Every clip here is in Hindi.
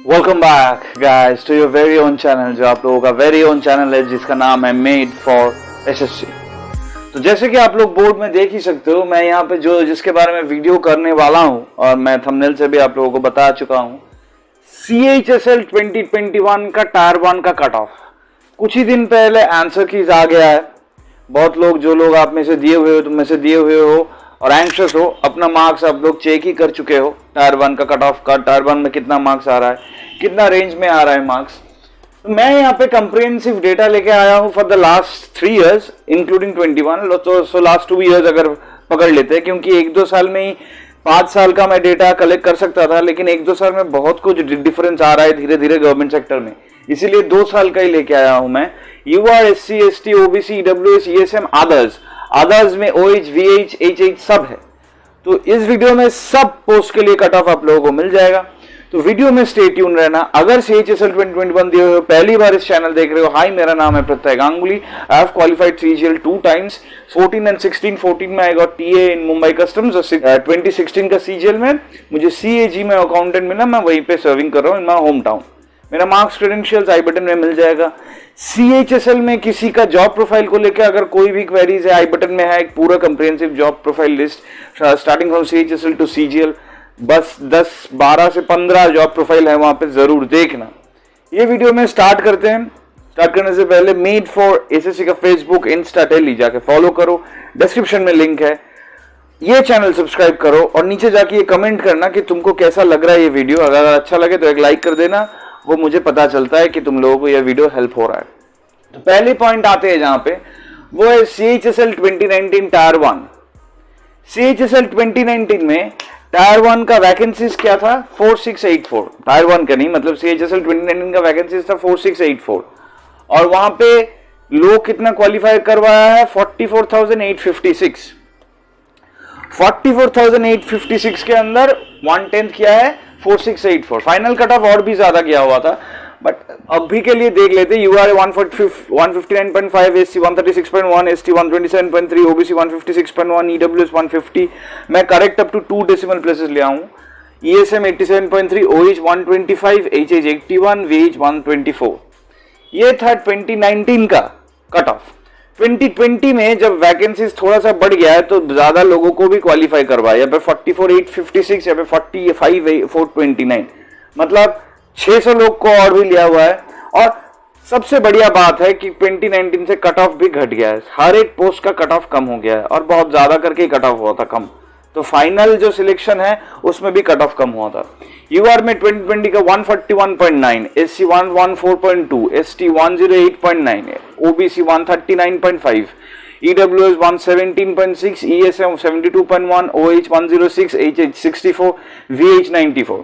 Welcome back guys to your very own channel, जो आप लोगों का वेरी ओन चैनल है जिसका नाम है मेड फॉर एसएससी। तो जैसे कि आप लोग बोर्ड में देख ही सकते हो, मैं यहाँ पे जिसके बारे में वीडियो करने वाला हूँ और मैं थंबनेल से भी आप लोगों को बता चुका हूँ, CHSL 2021 का टायर 1 का कट ऑफ कुछ ही दिन पहले आंसर कीज आ गया है। बहुत लोग, जो लोग आप में से दिए हुए हो, तुम में से दिए हुए हो और एंक्शस हो, अपना मार्क्स आप लोग चेक ही कर चुके हो। टायर 1 का कट ऑफ का टायर 1 में कितना मार्क्स आ रहा है, कितना रेंज में आ रहा है मार्क्स। तो मैं यहाँ पे कंप्रिहेंसिव डेटा लेके आया हूँ for the last 3 years including 21। तो लास्ट 2 इयर्स अगर पकड़ लेते हैं, क्योंकि 1-2 साल में ही 5 साल का मैं डेटा कलेक्ट कर सकता था, लेकिन 1-2 साल में बहुत कुछ डिफरेंस आ रहा है धीरे धीरे गवर्नमेंट सेक्टर में, इसीलिए 2 साल का ही लेके आया हूं मैं। UR, SC, ST, OBC, EWS, ESM, others में OH, VH, HH सब है। तो इस वीडियो में सब पोस्ट के लिए कट ऑफ आप लोगों को मिल जाएगा, तो वीडियो में स्टे ट्यून रहना। अगर CHSL 2021 दिए हुए हो, पहली बार इस चैनल देख रहे हो, हाय मेरा नाम है प्रत्यय Ganguly. I have qualified CGL 2 times, 14 and 16। 14 में I got TA in Mumbai customs और 2016 का CGL में मुझे CAG में अकाउंटेंट मिला, मैं वहीं पे सर्विंग कर रहा हूँ इन माई होम टाउन। मेरा मार्क्स क्रेडेंशियल्स आई बटन में मिल जाएगा। CHSL में किसी का जॉब प्रोफाइल को लेकर अगर कोई भी क्वेरीज है, आई बटन में है एक पूरा comprehensive job profile list starting from CHSL to CGL। बस 10, 12 से 15 जॉब प्रोफाइल है वहां पे, जरूर देखना। ये वीडियो में स्टार्ट करते हैं। स्टार्ट करने से पहले मेड फॉर एसएससी का फेसबुक, इंस्टा, टेली जाके फॉलो करो, डिस्क्रिप्शन में लिंक है। ये चैनल सब्सक्राइब करो और नीचे जाके ये कमेंट करना कि तुमको कैसा लग रहा है ये वीडियो। अगर अच्छा लगे तो एक लाइक कर देना, वो मुझे पता चलता है कि तुम लोगों को यह वीडियो हेल्प हो रहा है। तो पहले पॉइंट आते हैं जहां पे, वो है CHSL 2019 टायर 1। CHSL 2019 में टायर 1 का वैकेंसीज क्या था? 4684। टायर 1 का नहीं, मतलब CHSL 2019 का वैकेंसीज था 4684 और वहां पे लोग कितना क्वालिफाई करवाया है? 44,856। 44,856 के अंदर 1/10 किया है 4684। फाइनल कट ऑफ और भी ज्यादा किया हुआ था, बट अभी के लिए देख लेते। UR 159.5, SC 136.1, ST 127.3, OBC 156.1, EWS 150। मैं correct up to 2 decimal places ले आऊं। ESM 87.3, OH 125, HH 81, VH 124। ये था 2019 का कट ऑफ। 2020 में जब वैकेंसीज थोड़ा सा बढ़ गया है तो ज्यादा लोगों को भी क्वालिफाई करवाया, यहाँ पे 44,856, यहाँ पे 45,429, मतलब 600 लोग को और भी लिया हुआ है। और सबसे बढ़िया बात है कि 2019 से कट ऑफ भी घट गया है, हर एक पोस्ट का कट ऑफ कम हो गया है और बहुत ज्यादा करके कट ऑफ हुआ था कम। तो फाइनल जो सिलेक्शन है उसमें भी कट ऑफ कम हुआ था। UR में 2020 का 141.9, SC 114.2, ST 108.9, OBC 139.5, EWS 117.6, ESM 72.1, OH 106, HH 64, VH 94।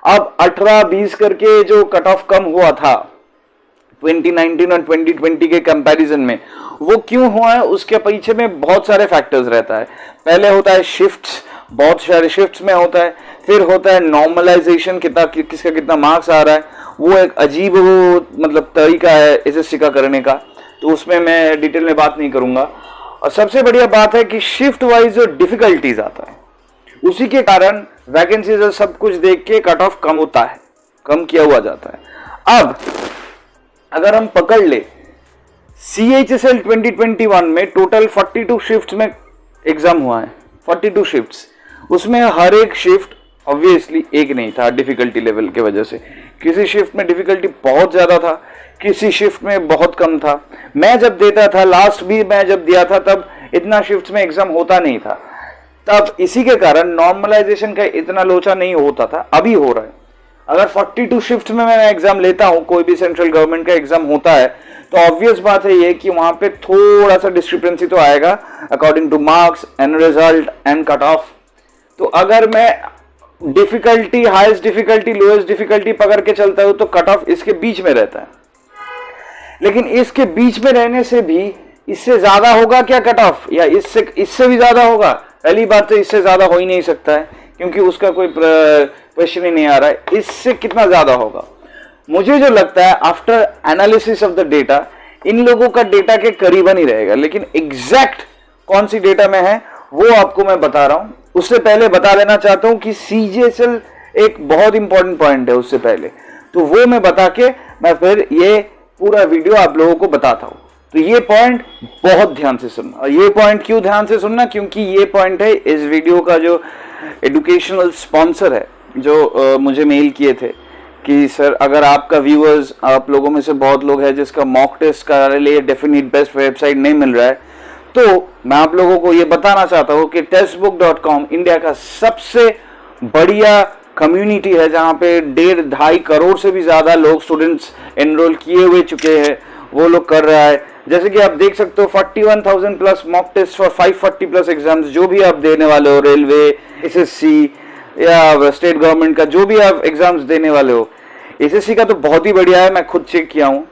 अब 18-20 करके जो कट ऑफ कम हुआ था 2019 और 2020 के कंपैरिजन में, वो क्यों हुआ है? उसके पीछे में बहुत सारे फैक्टर्स रहता है। पहले होता है शिफ्ट्स, बहुत सारे शिफ्ट्स में होता है। फिर होता है नॉर्मलाइजेशन, किसका कितना मार्क्स आ रहा है। वो एक अजीब मतलब तरीका है एसएससी का करने का, तो उसमें मैं डिटेल में बात नहीं करूंगा। और सबसे बढ़िया बात है कि शिफ्ट वाइज जो डिफिकल्टीज आता है, उसी के कारण वैकेंसीज और सब कुछ देख के कट ऑफ कम होता है, कम किया हुआ जाता है। अब अगर हम पकड़ ले, CHSL 2021 में टोटल 42 शिफ्ट्स में एग्जाम हुआ है। 42 शिफ्ट्स, उसमें हर एक शिफ्ट ऑब्वियसली एक नहीं था डिफिकल्टी लेवल के वजह से। किसी शिफ्ट में डिफिकल्टी बहुत ज्यादा था, किसी शिफ्ट में बहुत कम था। मैं जब देता था, लास्ट भी मैं जब दिया था, तब इतना शिफ्ट्स में एग्जाम होता नहीं था। तब इसी के कारण नॉर्मलाइजेशन का इतना लोचा नहीं होता था, अभी हो रहा है। अगर 42 शिफ्ट में मैं एग्जाम लेता हूं, कोई भी सेंट्रल गवर्नमेंट का एग्जाम होता है, तो ऑब्वियस बात है ये कि वहां पे थोड़ा सा डिस्क्रिपेंसी तो आएगा according two marks and result and cut off. तो अगर मैं difficulty, highest difficulty, lowest difficulty पकड़ के चलता हूं, तो कट ऑफ इसके बीच में रहता है। लेकिन इसके बीच में रहने से भी इससे ज्यादा होगा क्या कट ऑफ, या इससे भी ज्यादा होगा? पहली बात तो इससे ज्यादा हो ही नहीं सकता है, क्योंकि उसका कोई क्वेश्चन ही नहीं आ रहा है। इससे कितना ज्यादा होगा? मुझे जो लगता है after analysis of the data, इन लोगों का डेटा के करीबन ही रहेगा, लेकिन एग्जैक्ट कौन सी डेटा में है वो आपको मैं बता रहा हूं। उससे पहले बता देना चाहता हूं कि CHSL एक बहुत इंपॉर्टेंट पॉइंट है उससे पहले, तो वो मैं बता के मैं फिर ये पूरा वीडियो आप लोगों को बताता हूँ। तो ये पॉइंट बहुत ध्यान से सुनना। और ये पॉइंट क्यों ध्यान से सुनना, क्योंकि ये पॉइंट है इस वीडियो का जो एजुकेशनल स्पॉन्सर है, जो मुझे मेल किए थे कि सर अगर आपका व्यूअर्स, आप लोगों में से बहुत लोग हैं जिसका मॉक टेस्ट का लिए डेफिनेट बेस्ट वेबसाइट नहीं मिल रहा है, तो मैं आप लोगों को ये बताना चाहता हूँ कि टेस्टबुक.com इंडिया का सबसे बढ़िया कम्युनिटी है, जहाँ पे 1.5-2 करोड़ से भी ज्यादा लोग स्टूडेंट्स एनरोल किए हुए चुके हैं, वो लोग कर रहा है। जैसे कि आप देख सकते हो 41,000 plus mock test for 540 plus exams, जो भी आप देने वाले हो, रेलवे, एसएससी या स्टेट गवर्नमेंट का जो भी आप एग्जाम्स देने वाले हो। एसएससी का तो बहुत ही बढ़िया है, मैं खुद चेक किया हूँ।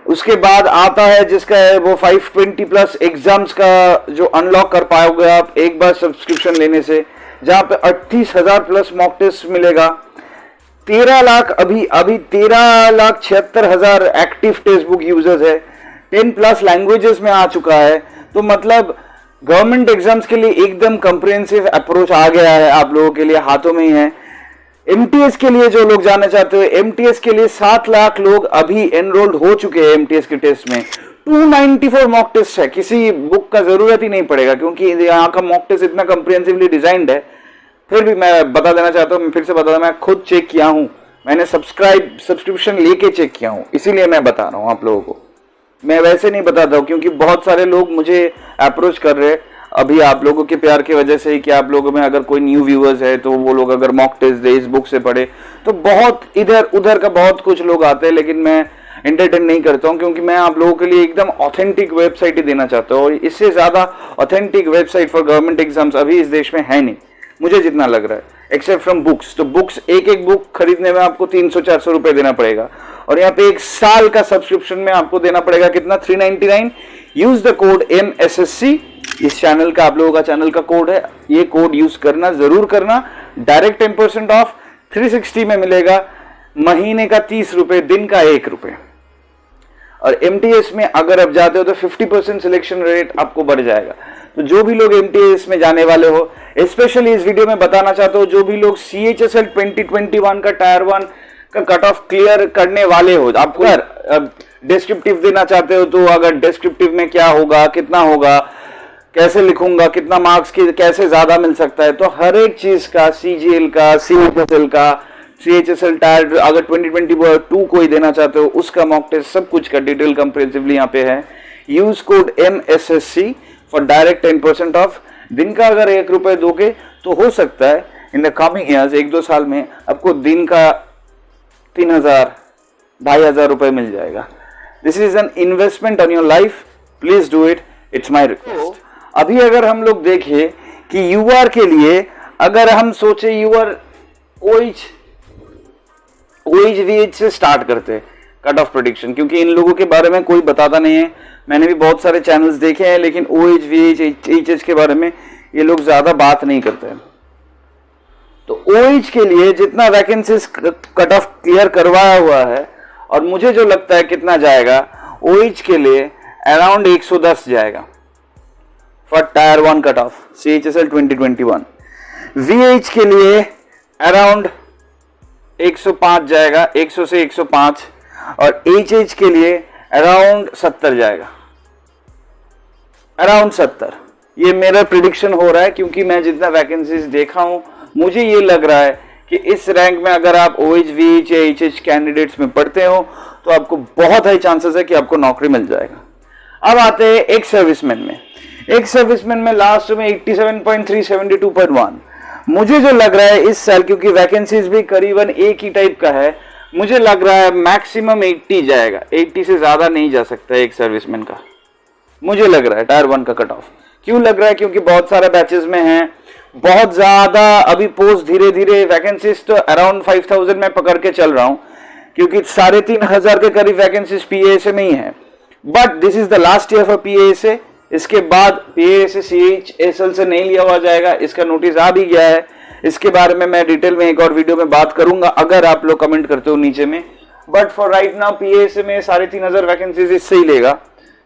उसके बाद आता है जिसका है वो 520 प्लस एग्जाम्स का जो अनलॉक कर पाओगे आप एक बार सब्सक्रिप्शन लेने से, जहां पे 38,000 प्लस मॉक टेस्ट मिलेगा। 13 लाख अभी 13,76,000 एक्टिव टेक्स्ट बुक यूजर्स है, 10 प्लस लैंग्वेजेस में आ चुका है। तो मतलब गवर्नमेंट एग्जाम्स के लिए एकदम कंप्रिहेंसिव अप्रोच आ गया है, आप लोगों के लिए हाथों में ही है। एमटीएस के लिए जो लोग जाना चाहते हो, एमटीएस के लिए 7 लाख लोग अभी एनरोल्ड हो चुके हैं एमटीएस के टेस्ट में। 294 मॉक टेस्ट है, किसी बुक का जरूरत ही नहीं पड़ेगा, क्योंकि यहाँ का मॉक टेस्ट इतना कंप्रिहेंसिवली डिजाइंड है। फिर भी मैं बता देना चाहता हूँ, मैं फिर से बता दूं, मैं खुद चेक किया हूँ, मैंने सब्सक्रिप्शन लेके चेक किया हूँ, इसीलिए मैं बता रहा हूँ आप लोगों को। मैं वैसे नहीं बताता हूँ, क्योंकि बहुत सारे लोग मुझे अप्रोच कर रहे हैं अभी आप लोगों के प्यार की वजह से ही, कि आप लोगों में अगर कोई न्यू व्यूअर्स है तो वो लोग अगर मॉक टेस्ट दे, इस बुक से पढ़े, तो बहुत इधर उधर का बहुत कुछ लोग आते हैं, लेकिन मैं एंटरटेन नहीं करता हूं, क्योंकि मैं आप लोगों के लिए एकदम ऑथेंटिक वेबसाइट ही देना चाहता हूं। और इससे ज्यादा authentic website for government exams अभी इस देश में है नहीं, मुझे जितना लग रहा है, एक्सेप्ट फ्रॉम बुक्स। तो बुक्स एक बुक खरीदने में आपको 300-400 रुपए देना पड़ेगा, और यहाँ पे 1 साल का सब्सक्रिप्शन में आपको देना पड़ेगा कितना, 399। यूज द कोड MSSC, इस चैनल का, आप लोगों का चैनल का कोड है, ये कोड यूज करना, जरूर करना। डायरेक्ट 10% ऑफ 360 में मिलेगा, महीने का 30 रुपए, दिन का 1 रुपए। और एमटीएस में अगर आप जाते हो तो 50% सिलेक्शन रेट आपको बढ़ जाएगा। तो जो भी लोग एमटीएस में जाने वाले हो, स्पेशली इस वीडियो में बताना चाहता हूं, जो भी लोग CHSL 2021 का टायर 1 का कट ऑफ क्लियर करने वाले हो, आपको अगर डिस्क्रिप्टिव देना चाहते हो, तो अगर डिस्क्रिप्टिव में क्या होगा, कितना होगा, कैसे लिखूंगा, कितना मार्क्स की कैसे ज्यादा मिल सकता है, तो हर एक चीज का, CGL का, CHSL का, CHSL टायर अगर 2022 कोई देना चाहते हो, उसका मॉक टेस्ट, सब कुछ का डिटेल कंप्रिहेंसिवली यहाँ पे है। Use code MSSC for direct 10% of. दिन का अगर 1 रुपए दोगे तो हो सकता है इन द कमिंग ईयर्स, 1-2 साल में आपको दिन का 3,000-2,500 रुपए मिल जाएगा। This is an investment on your life, please do it, it's my request. अभी अगर हम लोग देखें कि यूआर के लिए अगर हम सोचे, यूआर OH से स्टार्ट करते हैं कट ऑफ प्रेडिक्शन, क्योंकि इन लोगों के बारे में कोई बताता नहीं है। मैंने भी बहुत सारे चैनल्स देखे हैं, लेकिन OH, VH, HH के बारे में ये लोग ज्यादा बात नहीं करते हैं। तो OH के लिए जितना वैकेंसीज कट ऑफ क्लियर करवाया हुआ है, और मुझे जो लगता है कितना जाएगा, OH के लिए अराउंड 110 जाएगा for tyre 1 cut off CHSL 2021। VH के लिए अराउंड 105 जाएगा, 100 से 105, और HH के लिए अराउंड 70 जाएगा, अराउंड 70। ये मेरा प्रिडिक्शन हो रहा है, क्योंकि मैं जितना वैकेंसीज देखा हूं, मुझे ये लग रहा है कि इस रैंक में अगर आप OH, VH या HH कैंडिडेट्स में पढ़ते हो, तो आपको बहुत हाई चांसेस है कि आपको नौकरी मिल जाएगा। अब आते हैं एक सर्विसमैन में। एक सर्विसमैन में लास्ट में 87.3, 72.1। मुझे जो लग रहा है इस साल, क्योंकि वैकेंसीज भी करीबन एक ही टाइप का है, मुझे लग रहा है मैक्सिमम 80 जाएगा, 80 से ज्यादा नहीं जा सकता है एक सर्विसमैन का, मुझे लग रहा है टायर 1 का कट ऑफ। क्यों लग रहा है, क्योंकि बहुत सारे बैचेस में हैं, बहुत ज्यादा अभी पोस्ट, धीरे धीरे वैकेंसीज तो अराउंड 5,000 में पकड़ के चल रहा हूं, क्योंकि 3,500 के करीब वैकेंसीज PASA में ही है। But this is the last year for PASA, इसके बाद PASA CHSL से नहीं लिया हुआ जाएगा, इसका नोटिस आ भी गया है। इसके बारे में मैं डिटेल में एक और वीडियो में बात करूंगा, अगर आप लोग कमेंट करते हो नीचे में। But for right now PASA में 3,500 वैकेंसीज इससे ही लेगा,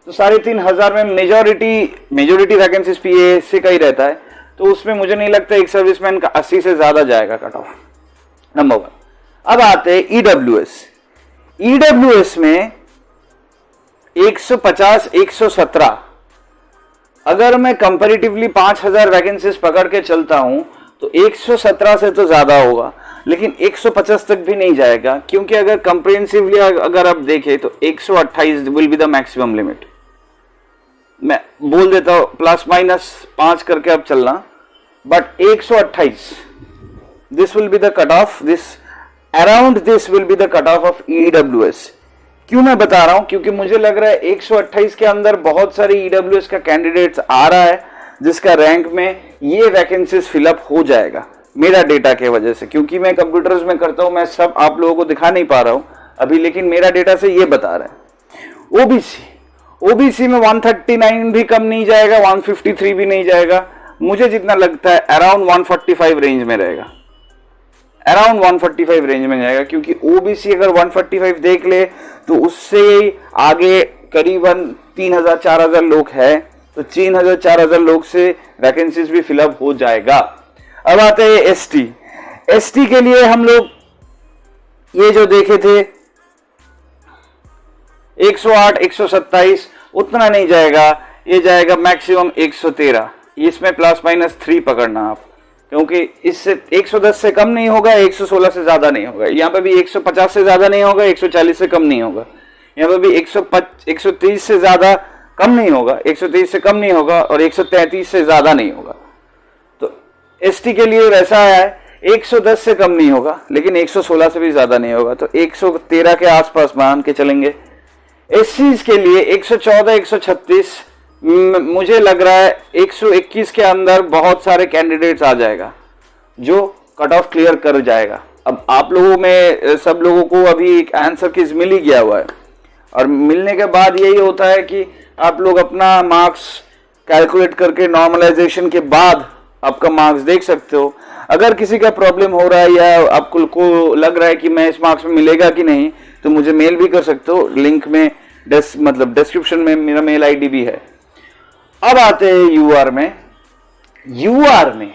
तो 3,500 में मेजोरिटी वैकेंसीज PASA का ही रहता है, तो उसमें मुझे नहीं लगता एक सर्विसमैन का 80 से ज्यादा जाएगा कट ऑफ। नंबर 1। अब आते हैं ईडब्ल्यूएस। ईडब्ल्यूएस में 150 117, अगर मैं कंपैरेटिवली 5000 वैकेंसीज पकड़ के चलता हूं तो 117 से तो ज्यादा होगा, लेकिन 150 तक भी नहीं जाएगा, क्योंकि अगर कंप्रिहेंसिवली अगर आप देखें तो 128 will be the maximum limit. मैं बोल देता हूं ±5 करके अब चलना, but 128 this will be the cut off, this around this will be the cut off of EWS. क्यों मैं बता रहा हूं, क्योंकि मुझे लग रहा है 128 के अंदर बहुत सारे ईडब्ल्यूएस का कैंडिडेट्स आ रहा है जिसका रैंक में ये वैकेंसीज फिलअप हो जाएगा मेरा डेटा के वजह से, क्योंकि मैं कंप्यूटर्स में करता हूं, मैं सब आप लोगों को दिखा नहीं पा रहा हूं अभी, लेकिन मेरा डेटा से ये बता रहा है। ओबीसी में 139 भी कम नहीं जाएगा, 153 भी नहीं जाएगा, मुझे जितना लगता है अराउंड 145 रेंज में रहेगा, अराउंड 145 रेंज में जाएगा, क्योंकि ओबीसी अगर 145 देख ले तो उससे आगे करीबन 3000 4000 लोग हैं, तो 3000 4000 लोग से वैकेंसीज भी फिलअप हो जाएगा। अब आते हैं एसटी के लिए हम लोग ये जो देखे थे 108 127 उतना नहीं जाएगा, ये जाएगा मैक्सिमम 113, इसमें ±3 पकड़ना आप, क्योंकि इससे 110 से कम नहीं होगा, 116 से ज्यादा नहीं होगा, यहाँ पे भी 150 से ज्यादा नहीं होगा, 140 से कम नहीं होगा, यहाँ पे भी 130 से ज्यादा कम नहीं होगा, 130 से कम नहीं होगा, और 133 से ज्यादा नहीं होगा। तो एसटी के लिए वैसा है, 110 से कम नहीं होगा, लेकिन 116 से भी ज्यादा नहीं होगा, तो 113 के आसपास मान के चलेंगे। एससीज के लिए 114 136, मुझे लग रहा है 121 के अंदर बहुत सारे कैंडिडेट्स आ जाएगा जो कट ऑफ क्लियर कर जाएगा। अब आप लोगों में सब लोगों को अभी एक आंसर कीज मिल ही गया हुआ है, और मिलने के बाद यही होता है कि आप लोग अपना मार्क्स कैलकुलेट करके नॉर्मलाइजेशन के बाद आपका मार्क्स देख सकते हो। अगर किसी का प्रॉब्लम हो रहा है या आपको को लग रहा है कि मैं इस मार्क्स में मिलेगा कि नहीं, तो मुझे मेल भी कर सकते हो, लिंक में डिस्क्रिप्शन में मेरा मेल आईडी भी है। अब आते हैं यूआर में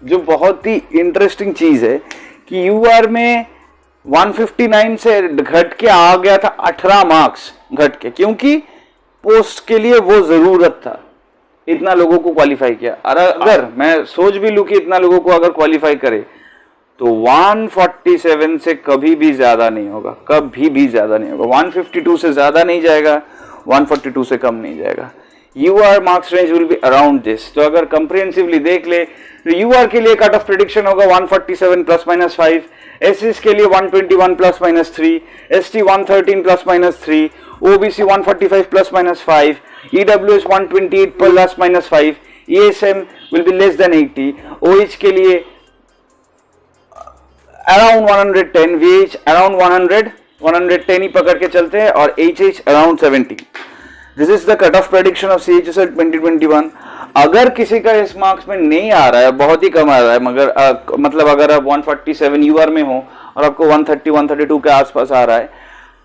जो बहुत ही इंटरेस्टिंग चीज है कि यूआर में 159 से घट के आ गया था 18 मार्क्स घट के, क्योंकि पोस्ट के लिए वो जरूरत था, इतना लोगों को क्वालिफाई किया। अगर मैं सोच भी लूं कि इतना लोगों को अगर क्वालिफाई करे तो 147 से कभी भी ज्यादा नहीं होगा, कभी भी ज्यादा नहीं होगा, 152 से ज्यादा नहीं जाएगा, 142 से कम नहीं जाएगा। UR marks range will be around this. तो अगर कंप्रिहेंसिवली देख ले तो यूआर के लिए कट ऑफ प्रेडिक्शन होगा 147 ±5, एससीज के लिए 121 ±3, ST 113 ±3, OBC 145 ±5, EWS 128 ±5, ESM will be less than 80, OH के लिए अराउंड 110, वीएच अराउंड 110 ही पकड़ के चलते हैं, और HH around 70। This is the cut off prediction of CHSL 2021। अगर किसी का इस मार्क्स में नहीं आ रहा है, बहुत ही कम आ रहा है, मगर मतलब अगर आप 147 यूआर में हो और आपको 130 132 के आसपास आ रहा है,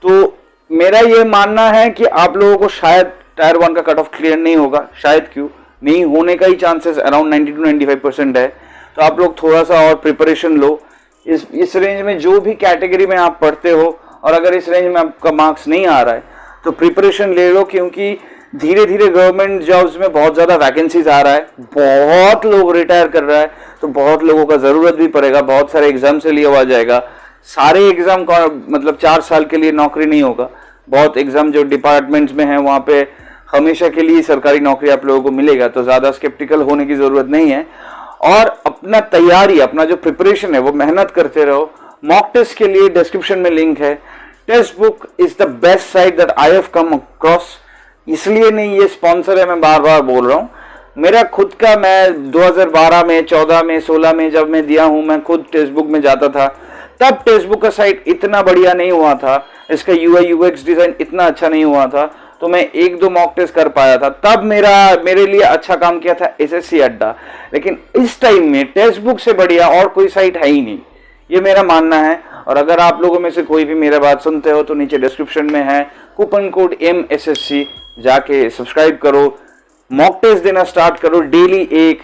तो मेरा ये मानना है कि आप लोगों को शायद टायर 1 का कट ऑफ क्लियर नहीं होगा, शायद क्यों नहीं होने का ही चांसेस अराउंड 90 to 95% है। तो आप लोग थोड़ा सा और प्रिपरेशन लो, इस रेंज में जो भी कैटेगरी में आप पढ़ते हो, और अगर इस रेंज में आपका मार्क्स नहीं आ रहा है तो प्रिपरेशन ले लो, क्योंकि धीरे धीरे गवर्नमेंट जॉब्स में बहुत ज्यादा वैकेंसीज आ रहा है, बहुत लोग रिटायर कर रहा है, तो बहुत लोगों का जरूरत भी पड़ेगा, बहुत सारे एग्जाम से लिया हुआ जाएगा, सारे एग्जाम का मतलब 4 साल के लिए नौकरी नहीं होगा, बहुत एग्जाम जो डिपार्टमेंट्स में है वहां पे हमेशा के लिए सरकारी नौकरी आप लोगों को मिलेगा, तो ज्यादा स्केप्टिकल होने की जरूरत नहीं है। और अपना तैयारी, अपना जो प्रिपरेशन है वो मेहनत करते रहो। मॉक टेस्ट के लिए डिस्क्रिप्शन में लिंक है। Text book is the best site that I have come across, इसलिए नहीं ये स्पॉन्सर है, मैं बार बार बोल रहा हूँ, मेरा खुद का, मैं 2012 में 14 में 16 में जब मैं दिया हूं, मैं खुद टेक्स्ट बुक में जाता था, तब टेक्स्ट बुक का साइट इतना बढ़िया नहीं हुआ था, इसका यूआई यूएक्स डिजाइन इतना अच्छा नहीं हुआ था, तो मैं 1-2 मॉक टेस्ट कर पाया था, तब मेरे लिए अच्छा काम किया था एसएससी अड्डा। लेकिन इस टाइम में टेक्स्ट बुक से बढ़िया और कोई साइट है ही नहीं, ये मेरा मानना है। और अगर आप लोगों में से कोई भी मेरा बात सुनते हो तो नीचे डिस्क्रिप्शन में है कूपन कोड MSSC, जाके सब्सक्राइब करो, मॉक टेस्ट देना स्टार्ट करो, डेली 1,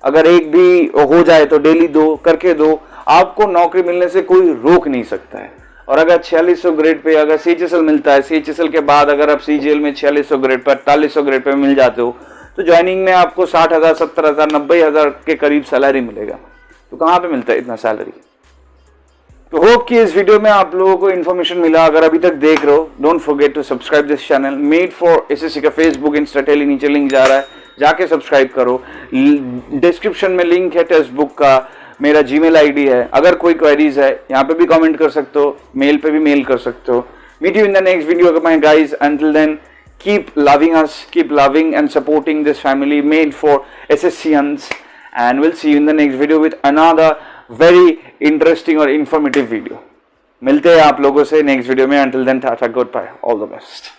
अगर 1 भी हो जाए तो डेली 2 करके दो। आपको नौकरी मिलने से कोई रोक नहीं सकता है। और अगर 4600 ग्रेड पे अगर CHSL मिलता है, CHSL के बाद अगर आप CGL में 4600 ग्रेड पर 4800 ग्रेड पे मिल जाते हो, तो ज्वाइनिंग में आपको 60,000 70,000 90,000 के करीब सैलरी मिलेगा। तो कहाँ पे मिलता है इतना सैलरी? तो होप कि इस वीडियो में आप लोगों को इन्फॉर्मेशन मिला। अगर अभी तक देख रहे हो, don't forget to subscribe this channel made for SSC का फेसबुक इंस्टा टेली, नीचे लिंक जा रहा है, जाके सब्सक्राइब करो। डिस्क्रिप्शन में लिंक है टेक्स्ट बुक का, मेरा जीमेल आईडी है। अगर कोई क्वेरीज है यहाँ पे भी कमेंट कर सकते हो, मेल पे भी मेल कर सकते हो। Meet you in the next video my guys, until then keep loving us, keep loving and supporting this family made for SSCians, and we'll see you in the next video with another very interesting और informative video। मिलते हैं आप लोगों से नेक्स्ट वीडियो में। until then tata, good bye, all the best.